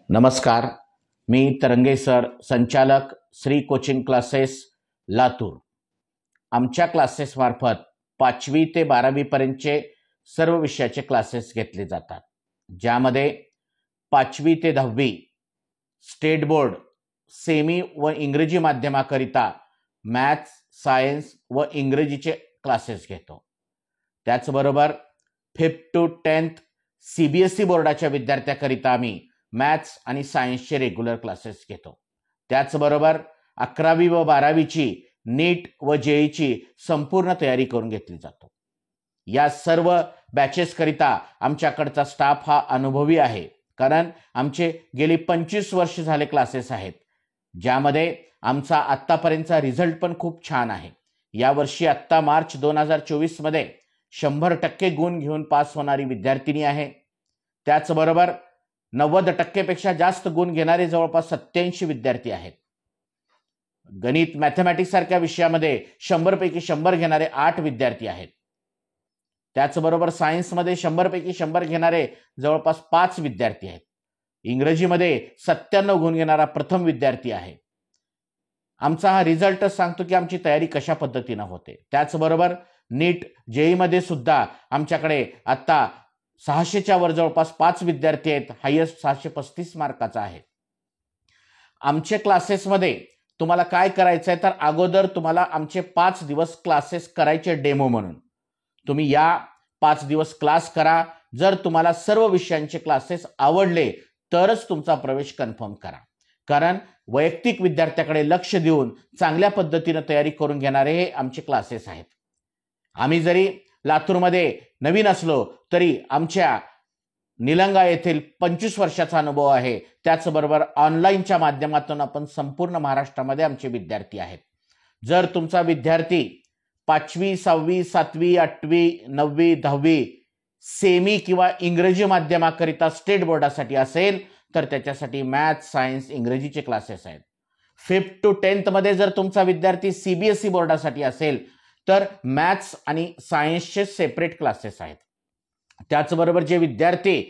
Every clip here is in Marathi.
नमस्कार, मी तरंगे सर, संचालक श्री कोचिंग क्लासेस लातूर। आमच्या क्लासेसमार्फत 5वी ते 12वी पर्यंतचे सर्व विषयाचे क्लासेस घेतले जातात, ज्यामध्ये 5वी ते 10वी स्टेट बोर्ड सेमी व इंग्रजी माध्यमाकरिता मॅथ्स, सायन्स व इंग्रजीचे क्लासेस घेतो। त्याचबरोबर 5th to 10th CBSE बोर्डाच्या विद्यार्थ्यांकरिता आम्ही मॅथ्स आणि सायन्सचे रेग्युलर क्लासेस घेतो। त्याचबरोबर 11वी व 12वीची नीट व जेईची संपूर्ण तयारी करून घेतली जातो। या सर्व बॅचेस करिता आमच्याकडचा स्टाफ हा अनुभवी आहे, कारण आमचे गेली 25 वर्ष झाले क्लासेस आहेत, ज्यामध्ये आमचा आत्तापर्यंतचा रिझल्ट पण खूप छान आहे। यावर्षी आत्ता मार्च 2024 मध्ये 100% गुण घेऊन पास होणारी विद्यार्थिनी आहे। त्याचबरोबर 90% पेक्षा जास्त गुण घेणारे जवळपास 87 विद्यार्थी आहेत। गणित, मॅथमॅटिक्स सारख्या विषयामध्ये 100 पैकी 100 घेणारे 8 विद्यार्थी आहेत। त्याचबरोबर सायन्समध्ये 100 पैकी 100 घेणारे जवळपास 5 विद्यार्थी आहेत। इंग्रजीमध्ये 97 गुण घेणारा प्रथम विद्यार्थी आहे। आमचा हा रिझल्ट सांगतो की आमची तयारी कशा पद्धतीने होते। त्याचबरोबर नीट जेई मध्ये सुद्धा आमच्याकडे आता 600च्या वर जवळपास 5 विद्यार्थी आहेत। हायेस्ट 635 मार्काचा आहे। आमचे क्लासेसमध्ये तुम्हाला काय करायचं आहे, तर अगोदर तुम्हाला आमचे 5 दिवस क्लासेस करायचे डेमो म्हणून। तुम्ही या 5 दिवस क्लास करा। जर तुम्हाला सर्व विषयांचे क्लासेस आवडले तरच तुमचा प्रवेश कन्फर्म करा, कारण वैयक्तिक विद्यार्थ्याकडे लक्ष देऊन चांगल्या पद्धतीने तयारी करून घेणारे हे आमचे क्लासेस आहेत। आम्ही जरी लातूरमध्ये नवीन असलो तरी आमच्या निलंगा येथील 25 वर्षाचा अनुभव आहे। त्याचबरोबर ऑनलाईनच्या माध्यमातून आपण संपूर्ण महाराष्ट्रामध्ये आमचे विद्यार्थी आहेत। जर तुमचा विद्यार्थी 5वी, 6वी, 7वी, 8वी, 9वी, 10वी सेमी किंवा इंग्रजी माध्यमाकरिता स्टेट बोर्डासाठी असेल तर त्याच्यासाठी मॅथ्स, सायन्स, इंग्रजीचे क्लासेस आहेत। 5th to 10th मध्ये जर तुमचा विद्यार्थी CBSE बोर्डासाठी असेल तर मॅथ्स आणि सायन्सचे सेपरेट क्लासेस आहेत। त्याचबरोबर जे विद्यार्थी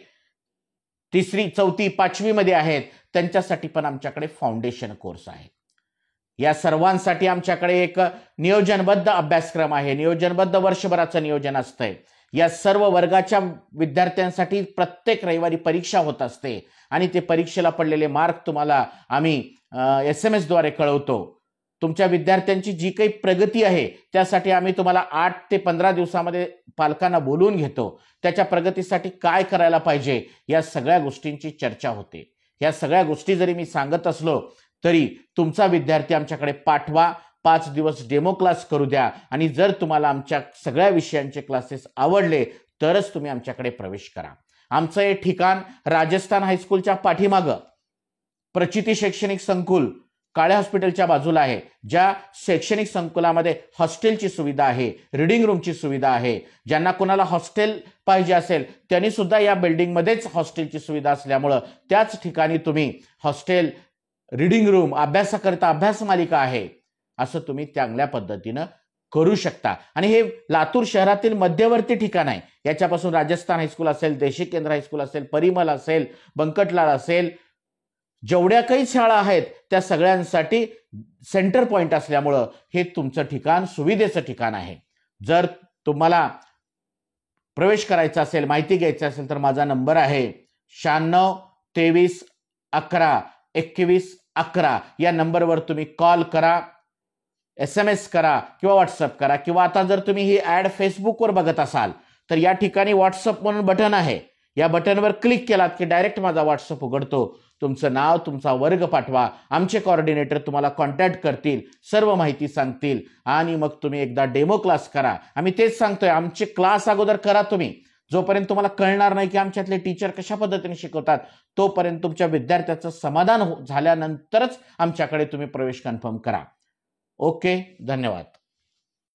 3री, 4थी, 5वी मध्ये आहेत त्यांच्यासाठी पण आमच्याकडे फाउंडेशन कोर्स आहे। या सर्वांसाठी आमच्याकडे एक नियोजनबद्ध अभ्यासक्रम आहे। नियोजनबद्ध वर्षभराचं नियोजन असतंय। या सर्व वर्गाच्या विद्यार्थ्यांसाठी प्रत्येक रविवारी परीक्षा होत असते आणि ते परीक्षेला पडलेले मार्क तुम्हाला आम्ही SMS द्वारे कळवतो। तुमच्या विद्यार्थ्यांची जी काही प्रगती आहे त्यासाठी आम्ही तुम्हाला 8 ते 15 दिवसामध्ये पालकांना बोलवून घेतो। त्याच्या प्रगतीसाठी काय करायला पाहिजे या सगळ्या गोष्टींची चर्चा होते। या सगळ्या गोष्टी जरी मी सांगत असलो तरी तुमचा विद्यार्थी आमच्याकडे पाठवा, 5 दिवस डेमो क्लास करू द्या आणि जर तुम्हाला आमच्या सगळ्या विषयांचे क्लासेस आवडले तरच तुम्ही आमच्याकडे प्रवेश करा। आमचं हे ठिकाण राजस्थान हायस्कूलच्या पाठीमागं प्रचिती शैक्षणिक संकुल काळे हॉस्पिटलच्या बाजूला आहे। ज्या शैक्षणिक संकुलामध्ये हॉस्टेलची सुविधा आहे, रीडिंग रूमची सुविधा आहे। ज्यांना कोणाला हॉस्टेल पाहिजे असेल त्यांनी सुद्धा या बिल्डिंगमध्येच हॉस्टेलची सुविधा असल्यामुळं त्याच ठिकाणी तुम्ही हॉस्टेल, रीडिंग रूम, अभ्यासाकरिता अभ्यास मालिका आहे असं तुम्ही चांगल्या पद्धतीनं करू शकता। आणि हे लातूर शहरातील मध्यवर्ती ठिकाण आहे। याच्यापासून राजस्थान हायस्कूल असेल, देशी केंद्र हायस्कूल असेल, परिमल असेल, बंकटलाल असेल, जेवढ्या काही शाळा आहेत त्या सगळ्यांसाठी सेंटर पॉइंट असल्यामुळं हे तुमचं ठिकाण सुविधेचं ठिकाण आहे। जर तुम्हाला प्रवेश करायचा असेल, माहिती घ्यायची असेल तर माझा नंबर आहे 96 23 11 21 11। या नंबरवर तुम्ही कॉल करा, SMS करा किंवा व्हॉट्सअप करा, किंवा आता जर तुम्ही ही ॲड फेसबुकवर बघत असाल तर या ठिकाणी व्हॉट्सअप म्हणून बटन आहे। या बटनवर क्लिक केलात की डायरेक्ट माझा व्हॉट्सअप उघडतो। तुमचं नाव, तुमचा वर्ग पाठवा, आमचे कोऑर्डिनेटर तुम्हाला कॉन्टॅक्ट करतील, सर्व माहिती सांगतील आणि मग तुम्ही एकदा डेमो क्लास करा। आम्ही तेच सांगतोय, आमचे क्लास अगोदर करा तुम्ही। जोपर्यंत तुम्हाला कळणार नाही की आमच्यातले टीचर कशा पद्धतीने शिकवतात तोपर्यंत तुमच्या विद्यार्थ्याचं समाधान झाल्यानंतरच आमच्याकडे तुम्ही प्रवेश कन्फर्म करा। ओके, धन्यवाद।